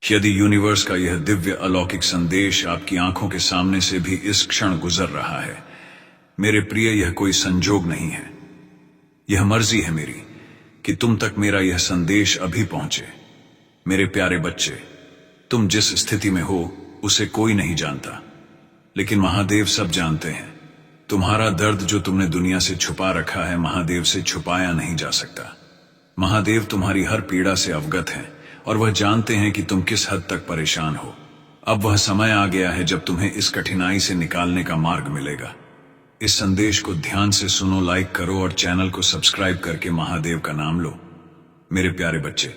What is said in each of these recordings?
यदि यूनिवर्स का यह दिव्य अलौकिक संदेश आपकी आंखों के सामने से भी इस क्षण गुजर रहा है, मेरे प्रिय, यह कोई संजोग नहीं है। यह मर्जी है मेरी कि तुम तक मेरा यह संदेश अभी पहुंचे। मेरे प्यारे बच्चे, तुम जिस स्थिति में हो उसे कोई नहीं जानता, लेकिन महादेव सब जानते हैं। तुम्हारा दर्द जो तुमने दुनिया से छुपा रखा है, महादेव से छुपाया नहीं जा सकता। महादेव तुम्हारी हर पीड़ा से अवगत हैं और वह जानते हैं कि तुम किस हद तक परेशान हो। अब वह समय आ गया है जब तुम्हें इस कठिनाई से निकालने का मार्ग मिलेगा। इस संदेश को ध्यान से सुनो, लाइक करो और चैनल को सब्सक्राइब करके महादेव का नाम लो। मेरे प्यारे बच्चे,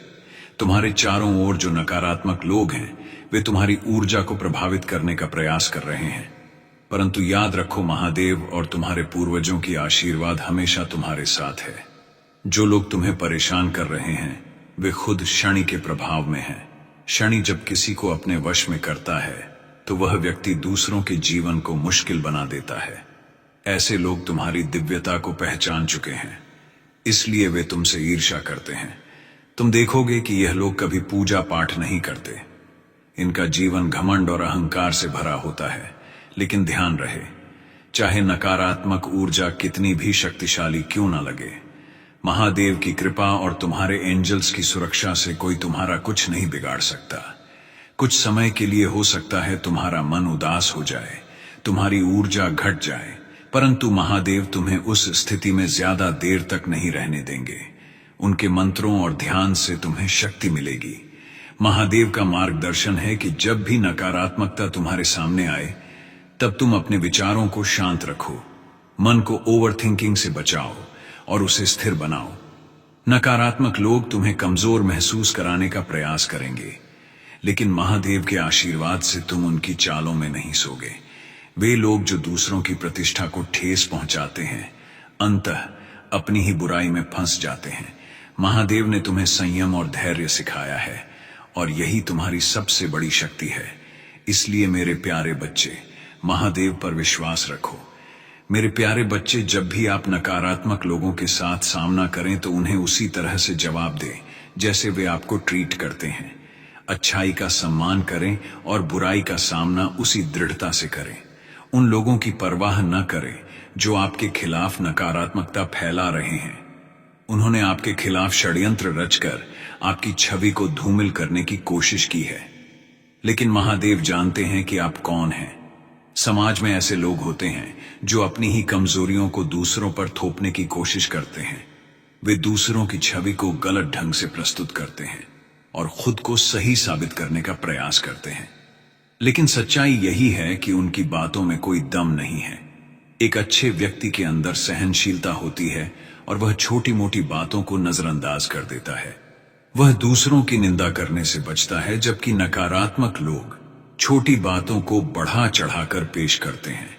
तुम्हारे चारों ओर जो नकारात्मक लोग हैं वे तुम्हारी ऊर्जा को प्रभावित करने का प्रयास कर रहे हैं, परंतु याद रखो, महादेव और तुम्हारे पूर्वजों की आशीर्वाद हमेशा तुम्हारे साथ है। जो लोग तुम्हें परेशान कर रहे हैं वे खुद शनि के प्रभाव में हैं। शनि जब किसी को अपने वश में करता है तो वह व्यक्ति दूसरों के जीवन को मुश्किल बना देता है। ऐसे लोग तुम्हारी दिव्यता को पहचान चुके हैं, इसलिए वे तुमसे ईर्ष्या करते हैं। तुम देखोगे कि यह लोग कभी पूजा पाठ नहीं करते। इनका जीवन घमंड और अहंकार से भरा होता है। लेकिन ध्यान रहे, चाहे नकारात्मक ऊर्जा कितनी भी शक्तिशाली क्यों न लगे, महादेव की कृपा और तुम्हारे एंजल्स की सुरक्षा से कोई तुम्हारा कुछ नहीं बिगाड़ सकता। कुछ समय के लिए हो सकता है तुम्हारा मन उदास हो जाए, तुम्हारी ऊर्जा घट जाए, परंतु महादेव तुम्हें उस स्थिति में ज्यादा देर तक नहीं रहने देंगे। उनके मंत्रों और ध्यान से तुम्हें शक्ति मिलेगी। महादेव का मार्गदर्शन है कि जब भी नकारात्मकता तुम्हारे सामने आए तब तुम अपने विचारों को शांत रखो, मन को ओवरथिंकिंग से बचाओ और उसे स्थिर बनाओ। नकारात्मक लोग तुम्हें कमजोर महसूस कराने का प्रयास करेंगे, लेकिन महादेव के आशीर्वाद से तुम उनकी चालों में नहीं सोगे। वे लोग जो दूसरों की प्रतिष्ठा को ठेस पहुंचाते हैं, अंततः अपनी ही बुराई में फंस जाते हैं। महादेव ने तुम्हें संयम और धैर्य सिखाया है और यही तुम्हारी सबसे बड़ी शक्ति है। इसलिए मेरे प्यारे बच्चे, महादेव पर विश्वास रखो। मेरे प्यारे बच्चे, जब भी आप नकारात्मक लोगों के साथ सामना करें तो उन्हें उसी तरह से जवाब दें जैसे वे आपको ट्रीट करते हैं। अच्छाई का सम्मान करें और बुराई का सामना उसी दृढ़ता से करें। उन लोगों की परवाह न करें जो आपके खिलाफ नकारात्मकता फैला रहे हैं। उन्होंने आपके खिलाफ षड्यंत्र रचकर आपकी छवि को धूमिल करने की कोशिश की है, लेकिन महादेव जानते हैं कि आप कौन हैं। समाज में ऐसे लोग होते हैं जो अपनी ही कमजोरियों को दूसरों पर थोपने की कोशिश करते हैं। वे दूसरों की छवि को गलत ढंग से प्रस्तुत करते हैं और खुद को सही साबित करने का प्रयास करते हैं, लेकिन सच्चाई यही है कि उनकी बातों में कोई दम नहीं है। एक अच्छे व्यक्ति के अंदर सहनशीलता होती है और वह छोटी मोटी बातों को नजरअंदाज कर देता है। वह दूसरों की निंदा करने से बचता है, जबकि नकारात्मक लोग छोटी बातों को बढ़ा चढ़ाकर पेश करते हैं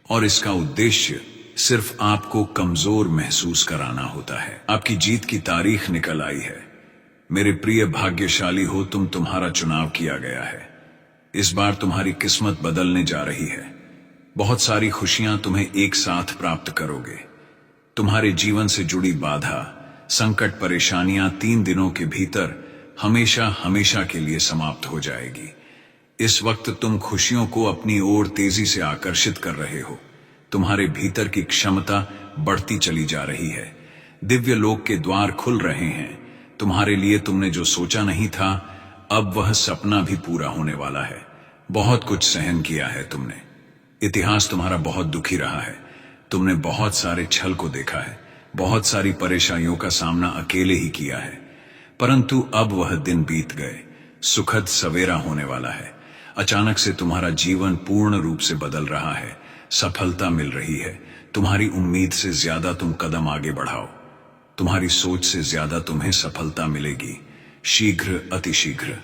और इसका उद्देश्य सिर्फ आपको कमजोर महसूस कराना होता है। आपकी जीत की तारीख निकल आई है। मेरे प्रिय भाग्यशाली हो तुम, तुम्हारा चुनाव किया गया है। इस बार तुम्हारी किस्मत बदलने जा रही है। बहुत सारी खुशियां तुम्हें एक साथ प्राप्त करोगे। तुम्हारे जीवन से जुड़ी बाधा, संकट, परेशानियां 3 दिनों के भीतर हमेशा हमेशा के लिए समाप्त हो जाएगी। इस वक्त तुम खुशियों को अपनी ओर तेजी से आकर्षित कर रहे हो। तुम्हारे भीतर की क्षमता बढ़ती चली जा रही है। दिव्य लोक के द्वार खुल रहे हैं तुम्हारे लिए। तुमने जो सोचा नहीं था, अब वह सपना भी पूरा होने वाला है। बहुत कुछ सहन किया है तुमने। इतिहास तुम्हारा बहुत दुखी रहा है। तुमने बहुत सारे छल को देखा है, बहुत सारी परेशानियों का सामना अकेले ही किया है, परंतु अब वह दिन बीत गए। सुखद सवेरा होने वाला है। अचानक से तुम्हारा जीवन पूर्ण रूप से बदल रहा है। सफलता मिल रही है। तुम्हारी उम्मीद से ज्यादा तुम कदम आगे बढ़ाओ। तुम्हारी सोच से ज्यादा तुम्हें सफलता मिलेगी। शीघ्र, अतिशीघ्र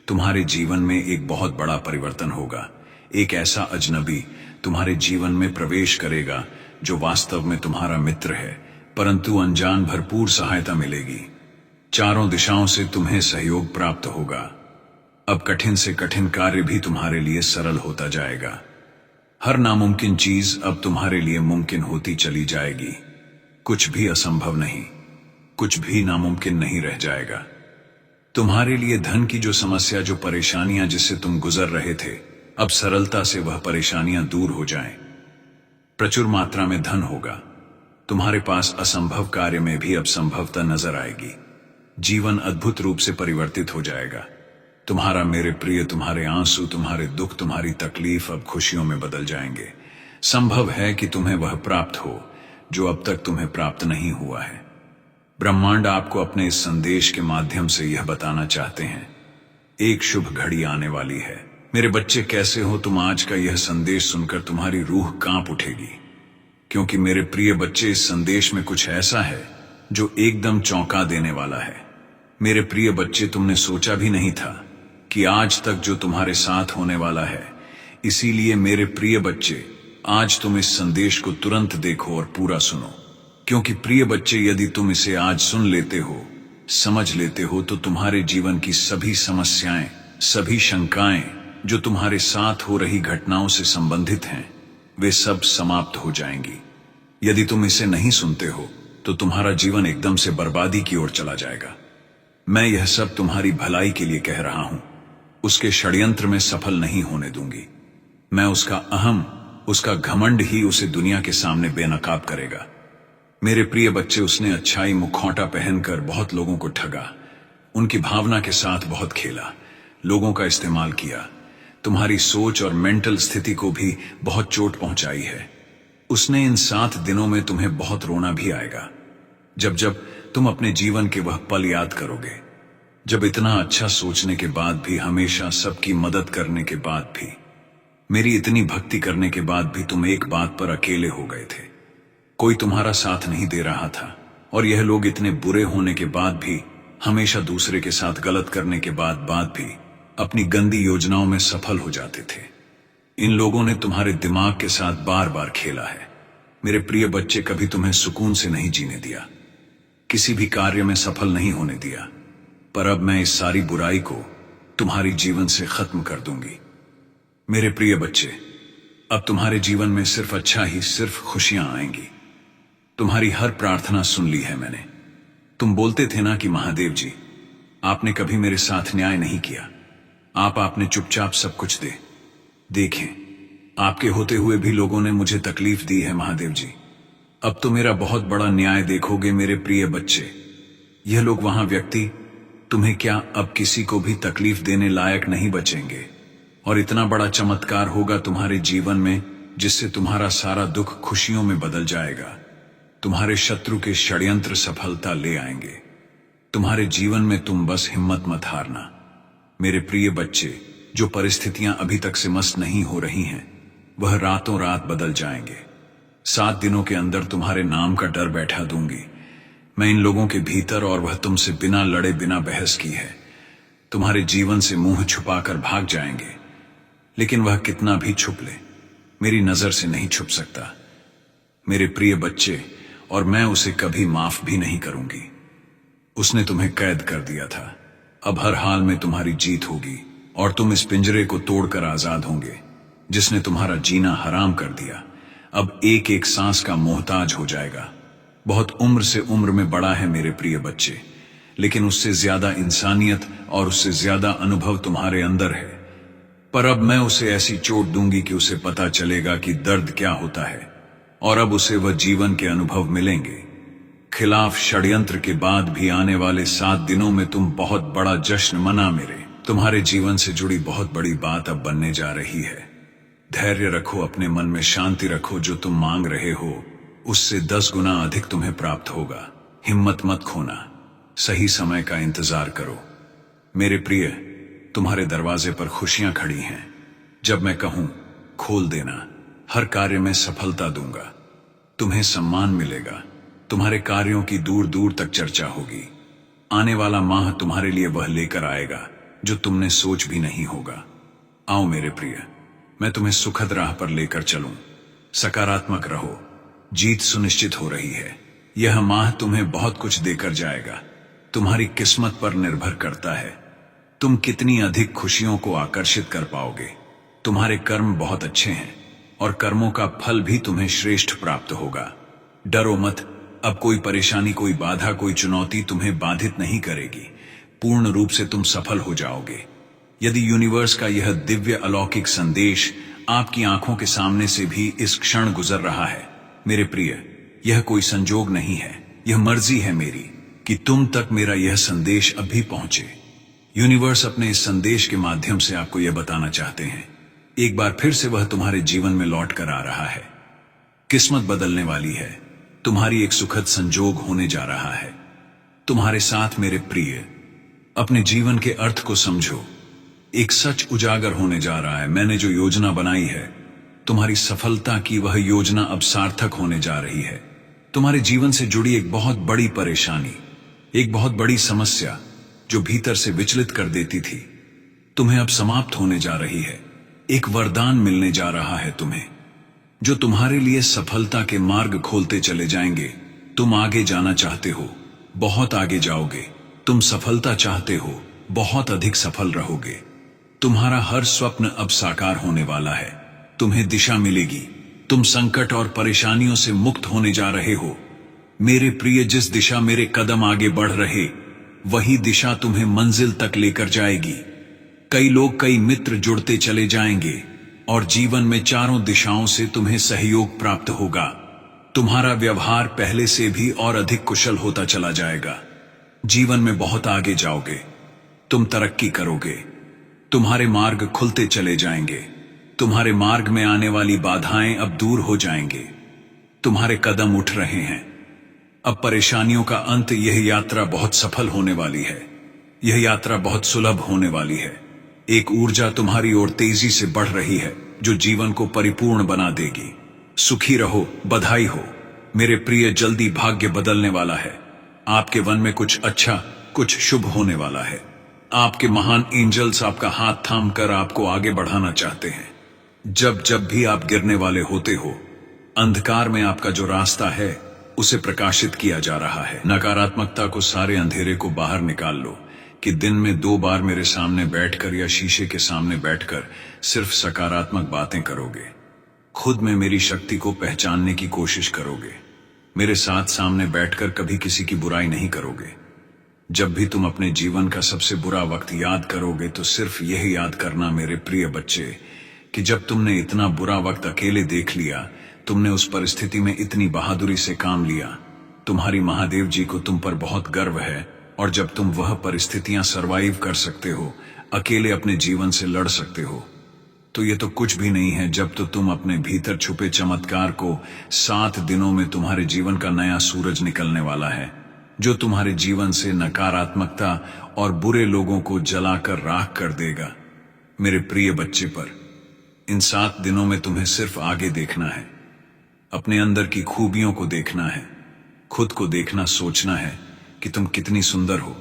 तुम्हारे जीवन में एक बहुत बड़ा परिवर्तन होगा। एक ऐसा अजनबी तुम्हारे जीवन में प्रवेश करेगा जो वास्तव में तुम्हारा मित्र है, परंतु अनजान भरपूर सहायता मिलेगी। चारों दिशाओं से तुम्हें सहयोग प्राप्त होगा। अब कठिन से कठिन कार्य भी तुम्हारे लिए सरल होता जाएगा। हर नामुमकिन चीज अब तुम्हारे लिए मुमकिन होती चली जाएगी। कुछ भी असंभव नहीं, कुछ भी नामुमकिन नहीं रह जाएगा। तुम्हारे लिए धन की जो समस्या, जो परेशानियां जिससे तुम गुजर रहे थे, अब सरलता से वह परेशानियां दूर हो जाएं। प्रचुर मात्रा में धन होगा। तुम्हारे पास असंभव कार्य में भी अब संभवता नजर आएगी। जीवन अद्भुत रूप से परिवर्तित हो जाएगा। तुम्हारा मेरे प्रिय, तुम्हारे आंसू, तुम्हारे दुख, तुम्हारी तकलीफ अब खुशियों में बदल जाएंगे। संभव है कि तुम्हें वह प्राप्त हो जो अब तक तुम्हें प्राप्त नहीं हुआ है। ब्रह्मांड आपको अपने इस संदेश के माध्यम से यह बताना चाहते हैं, एक शुभ घड़ी आने वाली है। मेरे बच्चे, कैसे हो तुम? आज का यह संदेश सुनकर तुम्हारी रूह कांप उठेगी, क्योंकि मेरे प्रिय बच्चे, इस संदेश में कुछ ऐसा है जो एकदम चौंका देने वाला है। मेरे प्रिय बच्चे, तुमने सोचा भी नहीं था कि आज तक जो तुम्हारे साथ होने वाला है। इसीलिए मेरे प्रिय बच्चे, आज तुम इस संदेश को तुरंत देखो और पूरा सुनो, क्योंकि प्रिय बच्चे, यदि तुम इसे आज सुन लेते हो, समझ लेते हो, तो तुम्हारे जीवन की सभी समस्याएं, सभी शंकाएं जो तुम्हारे साथ हो रही घटनाओं से संबंधित हैं, वे सब समाप्त हो जाएंगी। यदि तुम इसे नहीं सुनते हो तो तुम्हारा जीवन एकदम से बर्बादी की ओर चला जाएगा। मैं यह सब तुम्हारी भलाई के लिए कह रहा हूं। उसके षड्यंत्र में सफल नहीं होने दूंगी। मैं उसका अहम, उसका घमंड ही उसे दुनिया के सामने बेनकाब करेगा। मेरे प्रिय बच्चे, उसने अच्छाई मुखौटा पहनकर बहुत लोगों को ठगा, उनकी भावना के साथ बहुत खेला, लोगों का इस्तेमाल किया, तुम्हारी सोच और मेंटल स्थिति को भी बहुत चोट पहुंचाई है। उसने इन 7 दिनों में तुम्हें बहुत रोना भी आएगा, जब जब तुम अपने जीवन के वह पल याद करोगे, जब इतना अच्छा सोचने के बाद भी, हमेशा सबकी मदद करने के बाद भी, मेरी इतनी भक्ति करने के बाद भी तुम एक बात पर अकेले हो गए थे। कोई तुम्हारा साथ नहीं दे रहा था, और यह लोग इतने बुरे होने के बाद भी, हमेशा दूसरे के साथ गलत करने के बाद भी अपनी गंदी योजनाओं में सफल हो जाते थे। इन लोगों ने तुम्हारे दिमाग के साथ बार बार खेला है। मेरे प्रिय बच्चे, कभी तुम्हें सुकून से नहीं जीने दिया, किसी भी कार्य में सफल नहीं होने दिया। पर अब मैं इस सारी बुराई को तुम्हारी जीवन से खत्म कर दूंगी। मेरे प्रिय बच्चे, अब तुम्हारे जीवन में सिर्फ अच्छा ही, सिर्फ खुशियां आएंगी। तुम्हारी हर प्रार्थना सुन ली है मैंने। तुम बोलते थे ना कि महादेव जी, आपने कभी मेरे साथ न्याय नहीं किया, आपने चुपचाप सब कुछ देखें, आपके होते हुए भी लोगों ने मुझे तकलीफ दी है महादेव जी। अब तो मेरा बहुत बड़ा न्याय देखोगे मेरे प्रिय बच्चे। यह लोग, वहां व्यक्ति, तुम्हें क्या अब किसी को भी तकलीफ देने लायक नहीं बचेंगे, और इतना बड़ा चमत्कार होगा तुम्हारे जीवन में, जिससे तुम्हारा सारा दुख खुशियों में बदल जाएगा। तुम्हारे शत्रु के षड्यंत्र सफलता ले आएंगे। तुम्हारे जीवन में तुम बस हिम्मत मत हारना। मेरे प्रिय बच्चे, जो परिस्थितियां अभी तक से मस्त नहीं हो रही हैं, वह रातों रात बदल जाएंगे। 7 दिनों के अंदर तुम्हारे नाम का डर बैठा दूंगी मैं इन लोगों के भीतर, और वह तुमसे बिना लड़े, बिना बहस की है, तुम्हारे जीवन से मुंह छुपाकर भाग जाएंगे। लेकिन वह कितना भी छुप ले, मेरी नजर से नहीं छुप सकता मेरे प्रिय बच्चे, और मैं उसे कभी माफ भी नहीं करूंगी। उसने तुम्हें कैद कर दिया था, अब हर हाल में तुम्हारी जीत होगी, और तुम इस पिंजरे को तोड़कर आजाद होंगे, जिसने तुम्हारा जीना हराम कर दिया। अब एक एक सांस का मोहताज हो जाएगा। बहुत उम्र से उम्र में बड़ा है मेरे प्रिय बच्चे, लेकिन उससे ज्यादा इंसानियत और उससे ज्यादा अनुभव तुम्हारे अंदर है। पर अब मैं उसे ऐसी चोट दूंगी कि उसे पता चलेगा कि दर्द क्या होता है, और अब उसे वह जीवन के अनुभव मिलेंगे। खिलाफ षड्यंत्र के बाद भी आने वाले 7 दिनों में तुम बहुत बड़ा जश्न मना। मेरे तुम्हारे जीवन से जुड़ी बहुत बड़ी बात अब बनने जा रही है। धैर्य रखो, अपने मन में शांति रखो। जो तुम मांग रहे हो उससे 10 गुना अधिक तुम्हें प्राप्त होगा। हिम्मत मत खोना, सही समय का इंतजार करो। मेरे प्रिय, तुम्हारे दरवाजे पर खुशियां खड़ी हैं। जब मैं कहूं खोल देना, हर कार्य में सफलता दूंगा। तुम्हें सम्मान मिलेगा, तुम्हारे कार्यों की दूर दूर तक चर्चा होगी। आने वाला माह तुम्हारे लिए वह लेकर आएगा जो तुमने सोच भी नहीं होगा। आओ मेरे प्रिय, मैं तुम्हें सुखद राह पर लेकर चलूं। सकारात्मक रहो, जीत सुनिश्चित हो रही है। यह माह तुम्हें बहुत कुछ देकर जाएगा। तुम्हारी किस्मत पर निर्भर करता है तुम कितनी अधिक खुशियों को आकर्षित कर पाओगे। तुम्हारे कर्म बहुत अच्छे हैं और कर्मों का फल भी तुम्हें श्रेष्ठ प्राप्त होगा। डरो मत, अब कोई परेशानी, कोई बाधा, कोई चुनौती तुम्हें बाधित नहीं करेगी। पूर्ण रूप से तुम सफल हो जाओगे। यदि यूनिवर्स का यह दिव्य अलौकिक संदेश आपकी आंखों के सामने से भी इस क्षण गुजर रहा है, मेरे प्रिय, यह कोई संजोग नहीं है, यह मर्जी है मेरी कि तुम तक मेरा यह संदेश अभी पहुंचे। यूनिवर्स अपने इस संदेश के माध्यम से आपको यह बताना चाहते हैं, एक बार फिर से वह तुम्हारे जीवन में लौट कर आ रहा है। किस्मत बदलने वाली है, तुम्हारी एक सुखद संजोग होने जा रहा है तुम्हारे साथ। मेरे प्रिय, अपने जीवन के अर्थ को समझो, एक सच उजागर होने जा रहा है। मैंने जो योजना बनाई है, तुम्हारी सफलता की वह योजना अब सार्थक होने जा रही है। तुम्हारे जीवन से जुड़ी एक बहुत बड़ी परेशानी, एक बहुत बड़ी समस्या जो भीतर से विचलित कर देती थी, तुम्हें अब समाप्त होने जा रही है। एक वरदान मिलने जा रहा है तुम्हें, जो तुम्हारे लिए सफलता के मार्ग खोलते चले जाएंगे। तुम आगे जाना चाहते हो, बहुत आगे जाओगे। तुम सफलता चाहते हो, बहुत अधिक सफल रहोगे। तुम्हारा हर स्वप्न अब साकार होने वाला है। तुम्हें दिशा मिलेगी, तुम संकट और परेशानियों से मुक्त होने जा रहे हो। मेरे प्रिय, जिस दिशा मेरे कदम आगे बढ़ रहे, वही दिशा तुम्हें मंजिल तक लेकर जाएगी। कई लोग, कई मित्र जुड़ते चले जाएंगे और जीवन में चारों दिशाओं से तुम्हें सहयोग प्राप्त होगा। तुम्हारा व्यवहार पहले से भी और अधिक कुशल होता चला जाएगा। जीवन में बहुत आगे जाओगे, तुम तरक्की करोगे, तुम्हारे मार्ग खुलते चले जाएंगे। तुम्हारे मार्ग में आने वाली बाधाएं अब दूर हो जाएंगे। तुम्हारे कदम उठ रहे हैं, अब परेशानियों का अंत। यह यात्रा बहुत सफल होने वाली है, यह यात्रा बहुत सुलभ होने वाली है। एक ऊर्जा तुम्हारी ओर तेजी से बढ़ रही है, जो जीवन को परिपूर्ण बना देगी। सुखी रहो, बधाई हो मेरे प्रिय, जल्दी भाग्य बदलने वाला है। आपके वन में कुछ अच्छा, कुछ शुभ होने वाला है। आपके महान एंजल्स आपका हाथ थाम कर आपको आगे बढ़ाना चाहते हैं। जब जब भी आप गिरने वाले होते हो, अंधकार में आपका जो रास्ता है, उसे प्रकाशित किया जा रहा है। नकारात्मकता को, सारे अंधेरे को बाहर निकाल लो कि दिन में 2 बार मेरे सामने बैठकर या शीशे के सामने बैठकर सिर्फ सकारात्मक बातें करोगे। खुद में मेरी शक्ति को पहचानने की कोशिश करोगे। मेरे साथ सामने बैठकर कभी किसी की बुराई नहीं करोगे। जब भी तुम अपने जीवन का सबसे बुरा वक्त याद करोगे, तो सिर्फ यह याद करना मेरे प्रिय बच्चे, कि जब तुमने इतना बुरा वक्त अकेले देख लिया, तुमने उस परिस्थिति में इतनी बहादुरी से काम लिया। तुम्हारी महादेव जी को तुम पर बहुत गर्व है। और जब तुम वह परिस्थितियां सरवाइव कर सकते हो, अकेले अपने जीवन से लड़ सकते हो, तो ये तो कुछ भी नहीं है। जब तो तुम अपने भीतर छुपे चमत्कार को, 7 दिनों में तुम्हारे जीवन का नया सूरज निकलने वाला है, जो तुम्हारे जीवन से नकारात्मकता और बुरे लोगों को जलाकर राख कर देगा। मेरे प्रिय बच्चे, पर इन 7 दिनों में तुम्हें सिर्फ आगे देखना है, अपने अंदर की खूबियों को देखना है, खुद को देखना, सोचना है कि तुम कितनी सुंदर हो,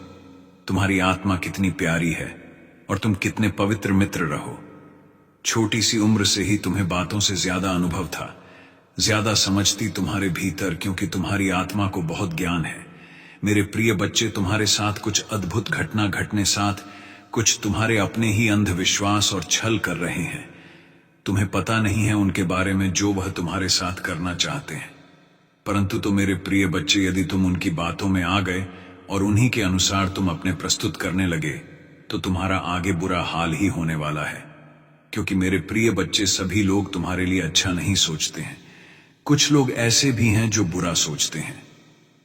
तुम्हारी आत्मा कितनी प्यारी है और तुम कितने पवित्र मित्र रहो। छोटी सी उम्र से ही तुम्हें बातों से ज्यादा अनुभव था, ज्यादा समझती तुम्हारे भीतर, क्योंकि तुम्हारी आत्मा को बहुत ज्ञान है। मेरे प्रिय बच्चे, तुम्हारे साथ कुछ अद्भुत घटना घटने साथ कुछ तुम्हारे अपने ही अंधविश्वास और छल कर रहे हैं। तुम्हें पता नहीं है उनके बारे में जो वह तुम्हारे साथ करना चाहते हैं। परंतु तो मेरे प्रिय बच्चे, यदि तुम उनकी बातों में आ गए और उन्हीं के अनुसार तुम अपने प्रस्तुत करने लगे, तो तुम्हारा आगे बुरा हाल ही होने वाला है। क्योंकि मेरे प्रिय बच्चे, सभी लोग तुम्हारे लिए अच्छा नहीं सोचते हैं। कुछ लोग ऐसे भी हैं जो बुरा सोचते हैं।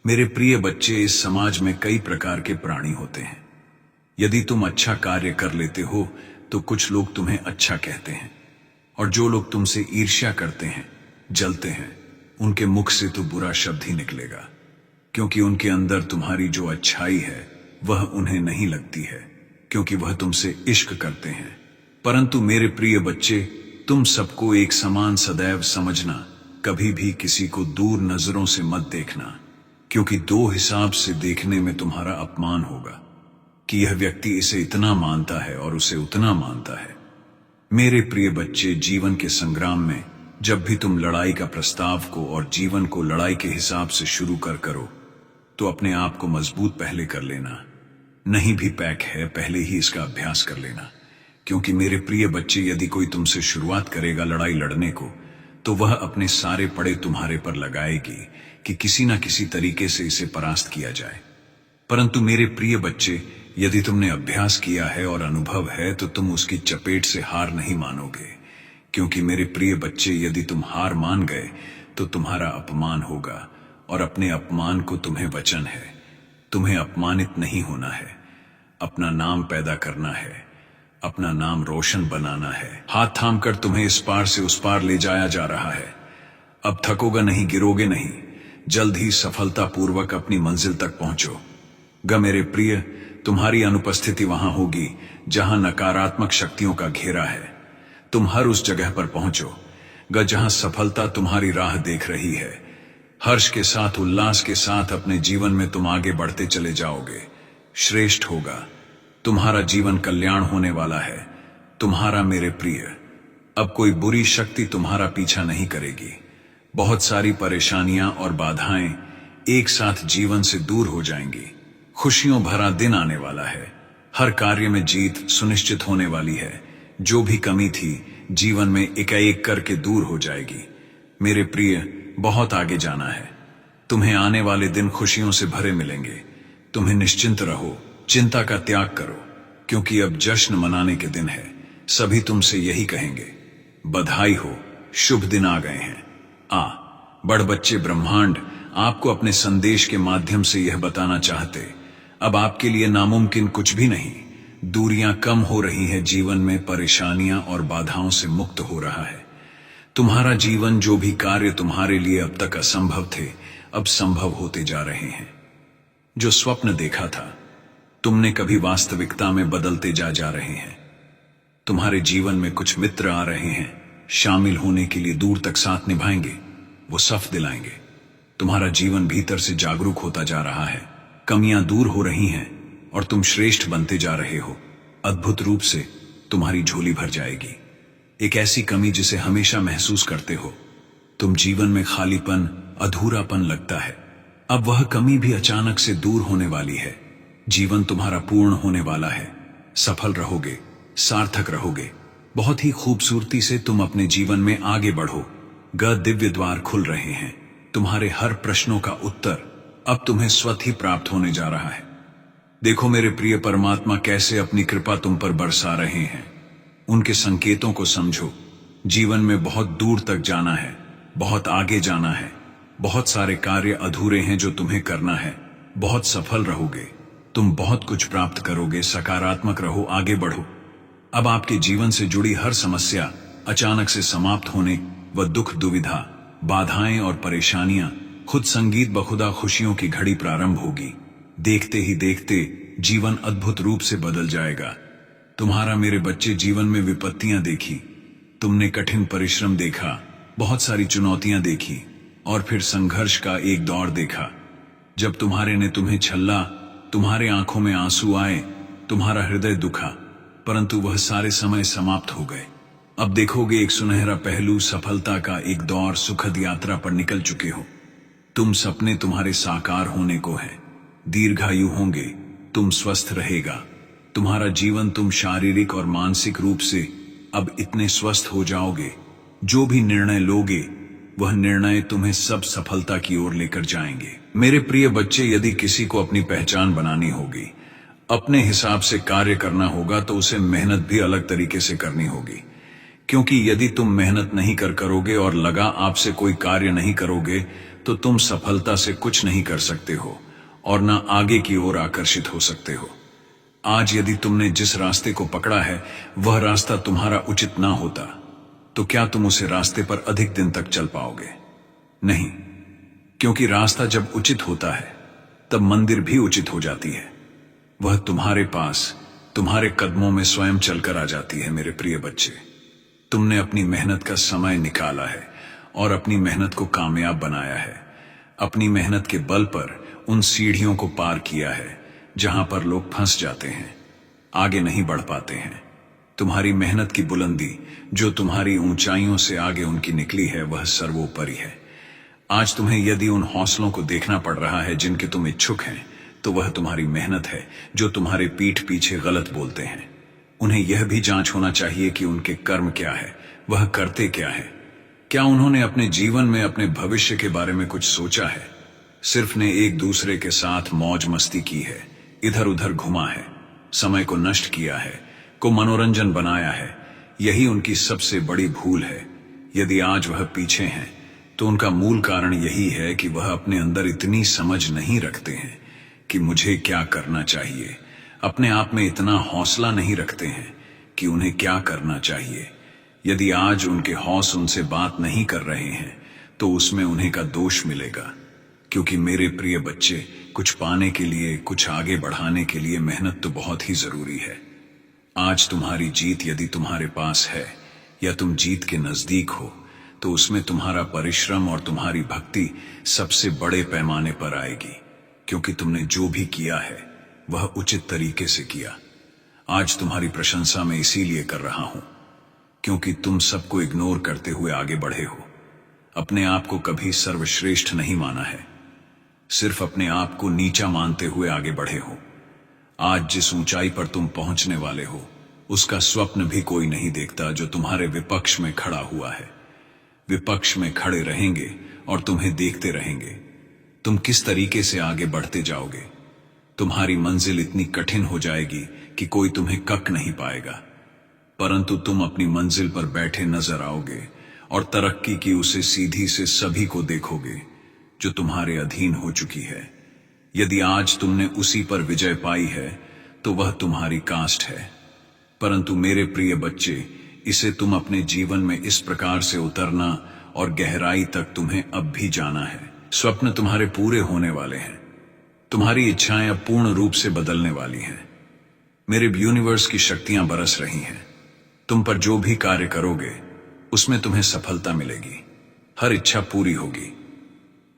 मेरे प्रिय बच्चे, इस समाज में कई प्रकार के प्राणी होते हैं। यदि तुम अच्छा कार्य कर लेते हो, तो कुछ लोग तुम्हें अच्छा कहते हैं, और जो लोग तुमसे ईर्ष्या करते हैं, जलते हैं, उनके मुख से तो बुरा शब्द ही निकलेगा, क्योंकि उनके अंदर तुम्हारी जो अच्छाई है वह उन्हें नहीं लगती है, क्योंकि वह तुमसे इश्क करते हैं। परंतु मेरे प्रिय बच्चे, तुम सबको एक समान सदैव समझना, कभी भी किसी को दूर नजरों से मत देखना, क्योंकि 2 हिसाब से देखने में तुम्हारा अपमान होगा कि यह व्यक्ति इसे इतना मानता है और उसे उतना मानता है। मेरे प्रिय बच्चे, जीवन के संग्राम में जब भी तुम लड़ाई का प्रस्ताव को और जीवन को लड़ाई के हिसाब से शुरू करो, तो अपने आप को मजबूत पहले कर लेना। नहीं भी पैक है, पहले ही इसका अभ्यास कर लेना। क्योंकि मेरे प्रिय बच्चे, यदि कोई तुमसे शुरुआत करेगा लड़ाई लड़ने को, तो वह अपने सारे पड़े तुम्हारे पर लगाएगी कि किसी न किसी तरीके से इसे परास्त किया जाए। परंतु मेरे प्रिय बच्चे, यदि तुमने अभ्यास किया है और अनुभव है तो तुम उसकी चपेट से हार नहीं मानोगे, क्योंकि मेरे प्रिय बच्चे, यदि तुम हार मान गए तो तुम्हारा अपमान होगा, और अपने अपमान को तुम्हें वचन है। तुम्हें अपमानित नहीं होना है, अपना नाम पैदा करना है, अपना नाम रोशन बनाना है। हाथ थामकर तुम्हें इस पार से उस पार ले जाया जा रहा है। अब थकोगा नहीं, गिरोगे नहीं, जल्द ही सफलतापूर्वक अपनी मंजिल तक पहुंचोगे। मेरे प्रिय, तुम्हारी अनुपस्थिति वहां होगी जहां नकारात्मक शक्तियों का घेरा है। तुम हर उस जगह पर पहुंचोगे जहां सफलता तुम्हारी राह देख रही है। हर्ष के साथ, उल्लास के साथ अपने जीवन में तुम आगे बढ़ते चले जाओगे। श्रेष्ठ होगा, तुम्हारा जीवन कल्याण होने वाला है। तुम्हारा मेरे प्रिय, अब कोई बुरी शक्ति तुम्हारा पीछा नहीं करेगी। बहुत सारी परेशानियां और बाधाएं एक साथ जीवन से दूर हो जाएंगी। खुशियों भरा दिन आने वाला है। हर कार्य में जीत सुनिश्चित होने वाली है। जो भी कमी थी जीवन में एक-एक करके दूर हो जाएगी। मेरे प्रिय, बहुत आगे जाना है। तुम्हें आने वाले दिन खुशियों से भरे मिलेंगे। तुम्हें निश्चिंत रहो, चिंता का त्याग करो, क्योंकि अब जश्न मनाने के दिन है। सभी तुमसे यही कहेंगे, बधाई हो, शुभ दिन आ गए हैं। बड़ बच्चे, ब्रह्मांड आपको अपने संदेश के माध्यम से यह बताना चाहते, अब आपके लिए नामुमकिन कुछ भी नहीं। दूरियां कम हो रही है, जीवन में परेशानियां और बाधाओं से मुक्त हो रहा है। तुम्हारा जीवन, जो भी कार्य तुम्हारे लिए अब तक असंभव थे, अब संभव होते जा रहे हैं। जो स्वप्न देखा था तुमने, कभी वास्तविकता में बदलते जा रहे हैं। तुम्हारे जीवन में कुछ मित्र आ रहे हैं, शामिल होने के लिए, दूर तक साथ निभाएंगे, वो सफ दिलाएंगे। तुम्हारा जीवन भीतर से जागरूक होता जा रहा है। कमियां दूर हो रही हैं और तुम श्रेष्ठ बनते जा रहे हो। अद्भुत रूप से तुम्हारी झोली भर जाएगी। एक ऐसी कमी जिसे हमेशा महसूस करते हो। तुम जीवन में खालीपन, अधूरापन लगता है। अब वह कमी भी अचानक से दूर होने वाली है। जीवन तुम्हारा पूर्ण होने वाला है। सफल रहोगे, सार्थक रहोगे। बहुत ही खूबसूरती से तुम अपने जीवन में आगे बढ़ो। दिव्य द्वार खुल रहे हैं। तुम्हारे हर प्रश्नों का उत्तर अब तुम्हें स्वतः ही प्राप्त होने जा रहा है। देखो मेरे प्रिय, परमात्मा कैसे अपनी कृपा तुम पर बरसा रहे हैं। उनके संकेतों को समझो। जीवन में बहुत दूर तक जाना है, बहुत आगे जाना है। बहुत सारे कार्य अधूरे हैं जो तुम्हें करना है। बहुत सफल रहोगे, तुम बहुत कुछ प्राप्त करोगे। सकारात्मक रहो, आगे बढ़ो। अब आपके जीवन से जुड़ी हर समस्या अचानक से समाप्त होने व दुख, दुविधा, बाधाएं और परेशानियां खुद संगीत बखुदा खुशियों की घड़ी प्रारंभ होगी। देखते ही देखते जीवन अद्भुत रूप से बदल जाएगा। तुम्हारा मेरे बच्चे, जीवन में विपत्तियां देखी, तुमने कठिन परिश्रम देखा, बहुत सारी चुनौतियां देखी और फिर संघर्ष का एक दौर देखा। जब तुम्हारे ने तुम्हें छल्ला, तुम्हारे आंखों में आंसू आए, तुम्हारा हृदय दुखा, परंतु वह सारे समय समाप्त हो गए। अब देखोगे एक सुनहरा पहलू, सफलता का एक दौर, सुखद यात्रा पर निकल चुके हो। तुम सपने तुम्हारे साकार होने को है। दीर्घायु होंगे, तुम स्वस्थ रहेगा तुम्हारा जीवन। तुम शारीरिक और मानसिक रूप से अब इतने स्वस्थ हो जाओगे, जो भी निर्णय लोगे वह निर्णय तुम्हें सब सफलता की ओर लेकर जाएंगे। मेरे प्रिय बच्चे, यदि किसी को अपनी पहचान बनानी होगी, अपने हिसाब से कार्य करना होगा, तो उसे मेहनत भी अलग तरीके से करनी होगी। क्योंकि यदि तुम मेहनत नहीं करोगे और लगा आपसे कोई कार्य नहीं करोगे, तो तुम सफलता से कुछ नहीं कर सकते हो और ना आगे की ओर आकर्षित हो सकते हो। आज यदि तुमने जिस रास्ते को पकड़ा है वह रास्ता तुम्हारा उचित ना होता, तो क्या तुम उसे रास्ते पर अधिक दिन तक चल पाओगे? नहीं, क्योंकि रास्ता जब उचित होता है तब मंदिर भी उचित हो जाती है। वह तुम्हारे पास, तुम्हारे कदमों में स्वयं चलकर आ जाती है। मेरे प्रिय बच्चे, तुमने अपनी मेहनत का समय निकाला है और अपनी मेहनत को कामयाब बनाया है। अपनी मेहनत के बल पर उन सीढ़ियों को पार किया है जहां पर लोग फंस जाते हैं, आगे नहीं बढ़ पाते हैं। तुम्हारी मेहनत की बुलंदी, जो तुम्हारी ऊंचाइयों से आगे उनकी निकली है, वह सर्वोपरि है। आज तुम्हें यदि उन हौसलों को देखना पड़ रहा है जिनके तुम इच्छुक हैं, तो वह तुम्हारी मेहनत है। जो तुम्हारे पीठ पीछे गलत बोलते हैं, उन्हें यह भी जांच होना चाहिए कि उनके कर्म क्या है, वह करते क्या है। क्या उन्होंने अपने जीवन में अपने भविष्य के बारे में कुछ सोचा है? सिर्फ ने एक दूसरे के साथ मौज मस्ती की है, इधर उधर घुमा है, समय को नष्ट किया है, को मनोरंजन बनाया है। यही उनकी सबसे बड़ी भूल है। यदि आज वह पीछे हैं तो उनका मूल कारण यही है कि वह अपने अंदर इतनी समझ नहीं रखते हैं कि मुझे क्या करना चाहिए। अपने आप में इतना हौसला नहीं रखते हैं कि उन्हें क्या करना चाहिए। यदि आज उनके हौस उनसे बात नहीं कर रहे हैं तो उसमें उन्हें का दोष मिलेगा, क्योंकि मेरे प्रिय बच्चे, कुछ पाने के लिए, कुछ आगे बढ़ाने के लिए मेहनत तो बहुत ही जरूरी है। आज तुम्हारी जीत यदि तुम्हारे पास है या तुम जीत के नजदीक हो तो उसमें तुम्हारा परिश्रम और तुम्हारी भक्ति सबसे बड़े पैमाने पर आएगी, क्योंकि तुमने जो भी किया है वह उचित तरीके से किया। आज तुम्हारी प्रशंसा मैं इसीलिए कर रहा हूं क्योंकि तुम सबको इग्नोर करते हुए आगे बढ़े हो। अपने आप को कभी सर्वश्रेष्ठ नहीं माना है, सिर्फ अपने आप को नीचा मानते हुए आगे बढ़े हो। आज जिस ऊंचाई पर तुम पहुंचने वाले हो उसका स्वप्न भी कोई नहीं देखता जो तुम्हारे विपक्ष में खड़ा हुआ है। विपक्ष में खड़े रहेंगे और तुम्हें देखते रहेंगे तुम किस तरीके से आगे बढ़ते जाओगे। तुम्हारी मंजिल इतनी कठिन हो जाएगी कि कोई तुम्हें कक नहीं पाएगा, परंतु तुम अपनी मंजिल पर बैठे नजर आओगे और तरक्की की उसे सीधी से सभी को देखोगे जो तुम्हारे अधीन हो चुकी है। यदि आज तुमने उसी पर विजय पाई है तो वह तुम्हारी कास्ट है। परंतु मेरे प्रिय बच्चे, इसे तुम अपने जीवन में इस प्रकार से उतरना और गहराई तक तुम्हें अब भी जाना है। स्वप्न तुम्हारे पूरे होने वाले हैं। तुम्हारी इच्छाएं अब पूर्ण रूप से बदलने वाली हैं। मेरे यूनिवर्स की शक्तियां बरस रही हैं। तुम पर जो भी कार्य करोगे उसमें तुम्हें सफलता मिलेगी। हर इच्छा पूरी होगी।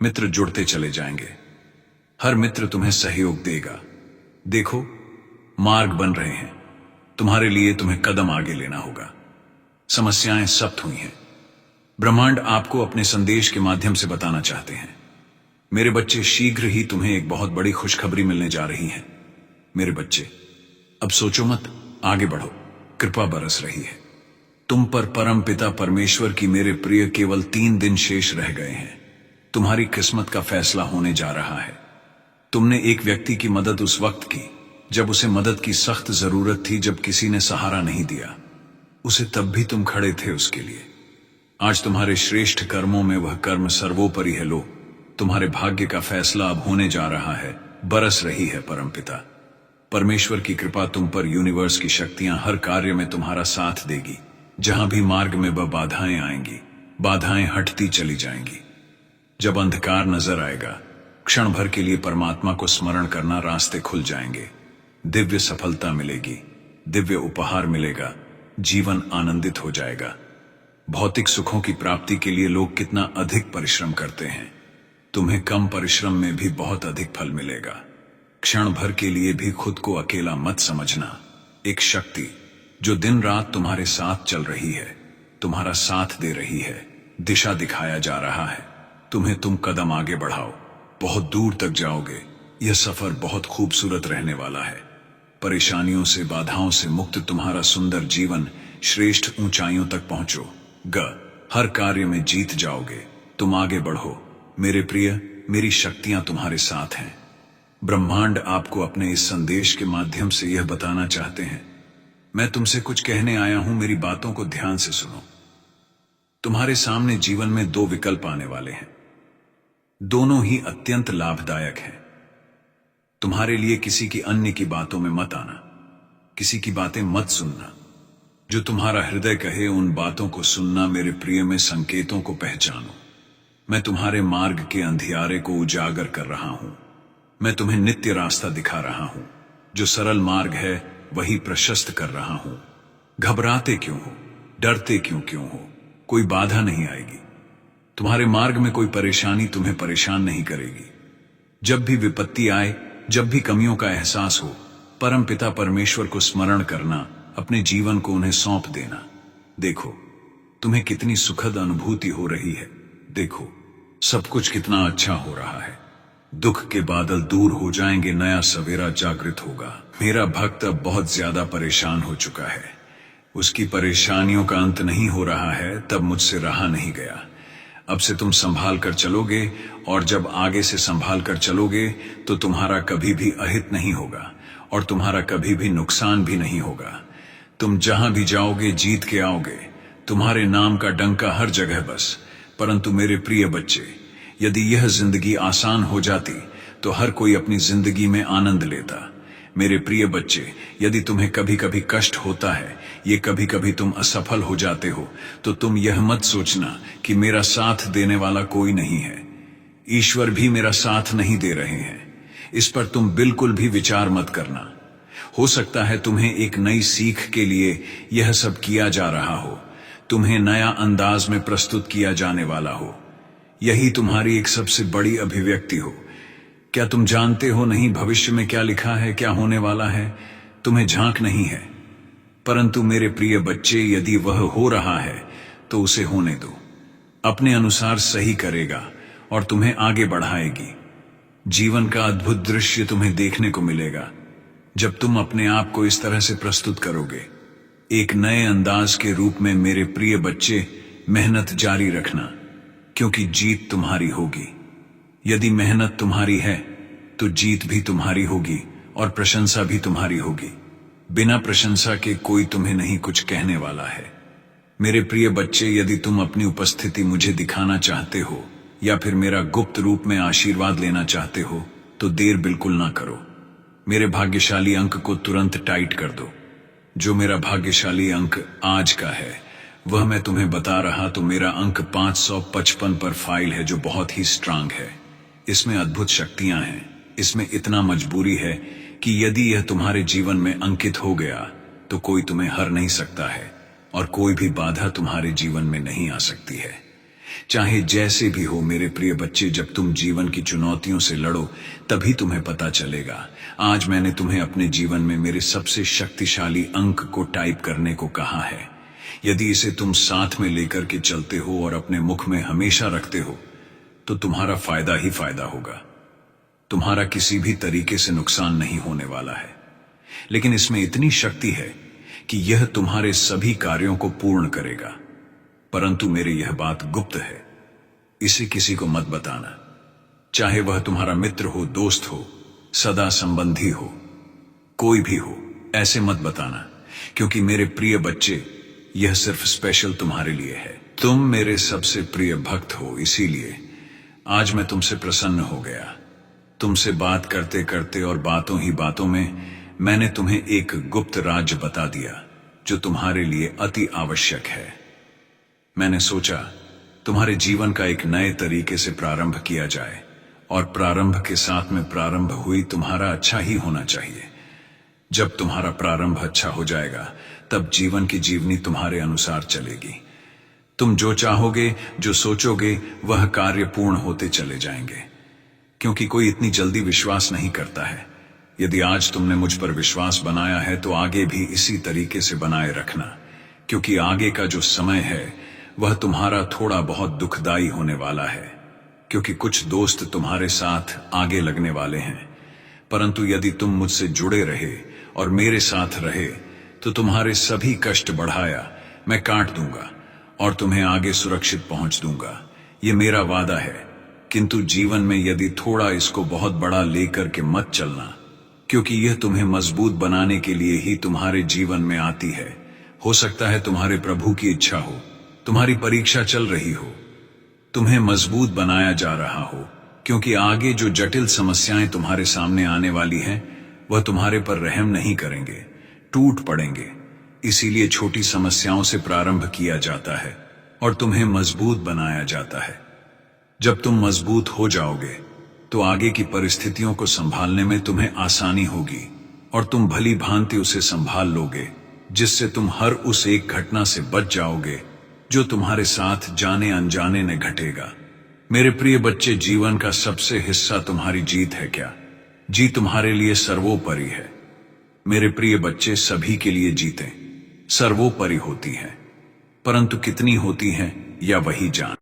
मित्र जुड़ते चले जाएंगे। हर मित्र तुम्हें सहयोग देगा। देखो, मार्ग बन रहे हैं तुम्हारे लिए। तुम्हें कदम आगे लेना होगा। समस्याएं सख्त हुई हैं। ब्रह्मांड आपको अपने संदेश के माध्यम से बताना चाहते हैं, मेरे बच्चे, शीघ्र ही तुम्हें एक बहुत बड़ी खुशखबरी मिलने जा रही है। मेरे बच्चे, अब सोचो मत, आगे बढ़ो। कृपा बरस रही है तुम पर। परम पिता परमेश्वर की, मेरे प्रिय, केवल 3 दिन शेष रह गए हैं। तुम्हारी किस्मत का फैसला होने जा रहा है। तुमने एक व्यक्ति की मदद उस वक्त की जब उसे मदद की सख्त जरूरत थी, जब किसी ने सहारा नहीं दिया उसे, तब भी तुम खड़े थे उसके लिए। आज तुम्हारे श्रेष्ठ कर्मों में वह कर्म सर्वोपरि है। लो, तुम्हारे भाग्य का फैसला अब होने जा रहा है। बरस रही है परमपिता परमेश्वर की कृपा तुम पर। यूनिवर्स की शक्तियां हर कार्य में तुम्हारा साथ देगी। जहां भी मार्ग में बाधाएं आएंगी, बाधाएं हटती चली जाएंगी। जब अंधकार नजर आएगा, क्षण भर के लिए परमात्मा को स्मरण करना, रास्ते खुल जाएंगे। दिव्य सफलता मिलेगी, दिव्य उपहार मिलेगा, जीवन आनंदित हो जाएगा। भौतिक सुखों की प्राप्ति के लिए लोग कितना अधिक परिश्रम करते हैं, तुम्हें कम परिश्रम में भी बहुत अधिक फल मिलेगा। क्षण भर के लिए भी खुद को अकेला मत समझना। एक शक्ति जो दिन रात तुम्हारे साथ चल रही है, तुम्हारा साथ दे रही है, दिशा दिखाया जा रहा है तुम्हें। तुम कदम आगे बढ़ाओ, बहुत दूर तक जाओगे। यह सफर बहुत खूबसूरत रहने वाला है। परेशानियों से, बाधाओं से मुक्त तुम्हारा सुंदर जीवन श्रेष्ठ ऊंचाइयों तक पहुंचो। हर कार्य में जीत जाओगे। तुम आगे बढ़ो मेरे प्रिय। मेरी शक्तियां तुम्हारे साथ हैं। ब्रह्मांड आपको अपने इस संदेश के माध्यम से यह बताना चाहते हैं, मैं तुमसे कुछ कहने आया हूं, मेरी बातों को ध्यान से सुनो। तुम्हारे सामने जीवन में 2 विकल्प आने वाले हैं। दोनों ही अत्यंत लाभदायक हैं। तुम्हारे लिए किसी की अन्य की बातों में मत आना, किसी की बातें मत सुनना। जो तुम्हारा हृदय कहे उन बातों को सुनना। मेरे प्रिय, में संकेतों को पहचानो। मैं तुम्हारे मार्ग के अंधियारे को उजागर कर रहा हूं। मैं तुम्हें नित्य रास्ता दिखा रहा हूं। जो सरल मार्ग है वही प्रशस्त कर रहा हूं। घबराते क्यों हो, डरते क्यों हो? कोई बाधा नहीं आएगी। तुम्हारे मार्ग में कोई परेशानी तुम्हें परेशान नहीं करेगी। जब भी विपत्ति आए, जब भी कमियों का एहसास हो, परम पिता परमेश्वर को स्मरण करना, अपने जीवन को उन्हें सौंप देना। देखो, तुम्हें कितनी सुखद अनुभूति हो रही है। देखो, सब कुछ कितना अच्छा हो रहा है। दुख के बादल दूर हो जाएंगे, नया सवेरा जागृत होगा। मेरा भक्त अब बहुत ज्यादा परेशान हो चुका है। उसकी परेशानियों का अंत नहीं हो रहा है, तब मुझसे रहा नहीं गया। अब से तुम संभाल कर चलोगे, और जब आगे से संभाल कर चलोगे तो तुम्हारा कभी भी अहित नहीं होगा और तुम्हारा कभी भी नुकसान भी नहीं होगा। तुम जहां भी जाओगे जीत के आओगे। तुम्हारे नाम का डंका हर जगह बस। परंतु मेरे प्रिय बच्चे, यदि यह जिंदगी आसान हो जाती तो हर कोई अपनी जिंदगी में आनंद लेता। मेरे प्रिय बच्चे, यदि तुम्हें कभी कभी कष्ट होता है, ये कभी कभी तुम असफल हो जाते हो, तो तुम यह मत सोचना कि मेरा साथ देने वाला कोई नहीं है। ईश्वर भी मेरा साथ नहीं दे रहे हैं। इस पर तुम बिल्कुल भी विचार मत करना। हो सकता है तुम्हें एक नई सीख के लिए यह सब किया जा रहा हो, तुम्हें नया अंदाज में प्रस्तुत किया जाने वाला हो। यही तुम्हारी एक सबसे बड़ी अभिव्यक्ति हो। क्या तुम जानते हो नहीं भविष्य में क्या लिखा है, क्या होने वाला है? तुम्हें झांक नहीं है। परंतु मेरे प्रिय बच्चे, यदि वह हो रहा है तो उसे होने दो। अपने अनुसार सही करेगा और तुम्हें आगे बढ़ाएगी। जीवन का अद्भुत दृश्य तुम्हें देखने को मिलेगा जब तुम अपने आप को इस तरह से प्रस्तुत करोगे, एक नए अंदाज के रूप में। मेरे प्रिय बच्चे, मेहनत जारी रखना, क्योंकि जीत तुम्हारी होगी। यदि मेहनत तुम्हारी है तो जीत भी तुम्हारी होगी और प्रशंसा भी तुम्हारी होगी। बिना प्रशंसा के कोई तुम्हें नहीं कुछ कहने वाला है। मेरे प्रिय बच्चे, यदि तुम अपनी उपस्थिति मुझे दिखाना चाहते हो या फिर मेरा गुप्त रूप में आशीर्वाद लेना चाहते हो, तो देर बिल्कुल ना करो। मेरे भाग्यशाली अंक को तुरंत टाइट कर दो। जो मेरा भाग्यशाली अंक आज का है वह मैं तुम्हें बता रहा, तो मेरा अंक 555 पर फाइल है, जो बहुत ही स्ट्रांग है। इसमें अद्भुत शक्तियां हैं। इसमें इतना मजबूरी है कि यदि यह तुम्हारे जीवन में अंकित हो गया तो कोई तुम्हें हर नहीं सकता है और कोई भी बाधा तुम्हारे जीवन में नहीं आ सकती है। चाहे जैसे भी हो मेरे प्रिय बच्चे, जब तुम जीवन की चुनौतियों से लड़ो तभी तुम्हें पता चलेगा। आज मैंने तुम्हें अपने जीवन में मेरे सबसे शक्तिशाली अंक को टाइप करने को कहा है। यदि इसे तुम साथ में लेकर के चलते हो और अपने मुख में हमेशा रखते हो तो तुम्हारा फायदा ही फायदा होगा। तुम्हारा किसी भी तरीके से नुकसान नहीं होने वाला है। लेकिन इसमें इतनी शक्ति है कि यह तुम्हारे सभी कार्यों को पूर्ण करेगा। परंतु मेरी यह बात गुप्त है, इसे किसी को मत बताना। चाहे वह तुम्हारा मित्र हो, दोस्त हो, सदा संबंधी हो, कोई भी हो, ऐसे मत बताना, क्योंकि मेरे प्रिय बच्चे, यह सिर्फ स्पेशल तुम्हारे लिए है। तुम मेरे सबसे प्रिय भक्त हो, इसीलिए आज मैं तुमसे प्रसन्न हो गया। तुमसे बात करते करते और बातों ही बातों में मैंने तुम्हें एक गुप्त राज बता दिया जो तुम्हारे लिए अति आवश्यक है। मैंने सोचा तुम्हारे जीवन का एक नए तरीके से प्रारंभ किया जाए, और प्रारंभ के साथ में प्रारंभ हुई तुम्हारा अच्छा ही होना चाहिए। जब तुम्हारा प्रारंभ अच्छा हो जाएगा तब जीवन की जीवनी तुम्हारे अनुसार चलेगी। तुम जो चाहोगे, जो सोचोगे, वह कार्य पूर्ण होते चले जाएंगे, क्योंकि कोई इतनी जल्दी विश्वास नहीं करता है। यदि आज तुमने मुझ पर विश्वास बनाया है तो आगे भी इसी तरीके से बनाए रखना, क्योंकि आगे का जो समय है वह तुम्हारा थोड़ा बहुत दुखदाई होने वाला है, क्योंकि कुछ दोस्त तुम्हारे साथ आगे लगने वाले हैं। परंतु यदि तुम मुझसे जुड़े रहे और मेरे साथ रहे तो तुम्हारे सभी कष्ट बढ़ाया मैं काट दूंगा और तुम्हें आगे सुरक्षित पहुंच दूंगा। ये मेरा वादा है। किंतु जीवन में यदि थोड़ा इसको बहुत बड़ा लेकर के मत चलना, क्योंकि यह तुम्हें मजबूत बनाने के लिए ही तुम्हारे जीवन में आती है। हो सकता है तुम्हारे प्रभु की इच्छा हो, तुम्हारी परीक्षा चल रही हो, तुम्हें मजबूत बनाया जा रहा हो, क्योंकि आगे जो जटिल समस्याएं तुम्हारे सामने आने वाली हैं वह तुम्हारे पर रहम नहीं करेंगे, टूट पड़ेंगे। इसीलिए छोटी समस्याओं से प्रारंभ किया जाता है और तुम्हें मजबूत बनाया जाता है। जब तुम मजबूत हो जाओगे तो आगे की परिस्थितियों को संभालने में तुम्हें आसानी होगी और तुम भली भांति उसे संभाल लोगे, जिससे तुम हर उस एक घटना से बच जाओगे जो तुम्हारे साथ जाने अनजाने ने घटेगा। मेरे प्रिय बच्चे, जीवन का सबसे हिस्सा तुम्हारी जीत है क्या? जीत तुम्हारे लिए सर्वोपरि है। मेरे प्रिय बच्चे, सभी के लिए जीतें सर्वोपरि होती है, परंतु कितनी होती हैं या वही जान।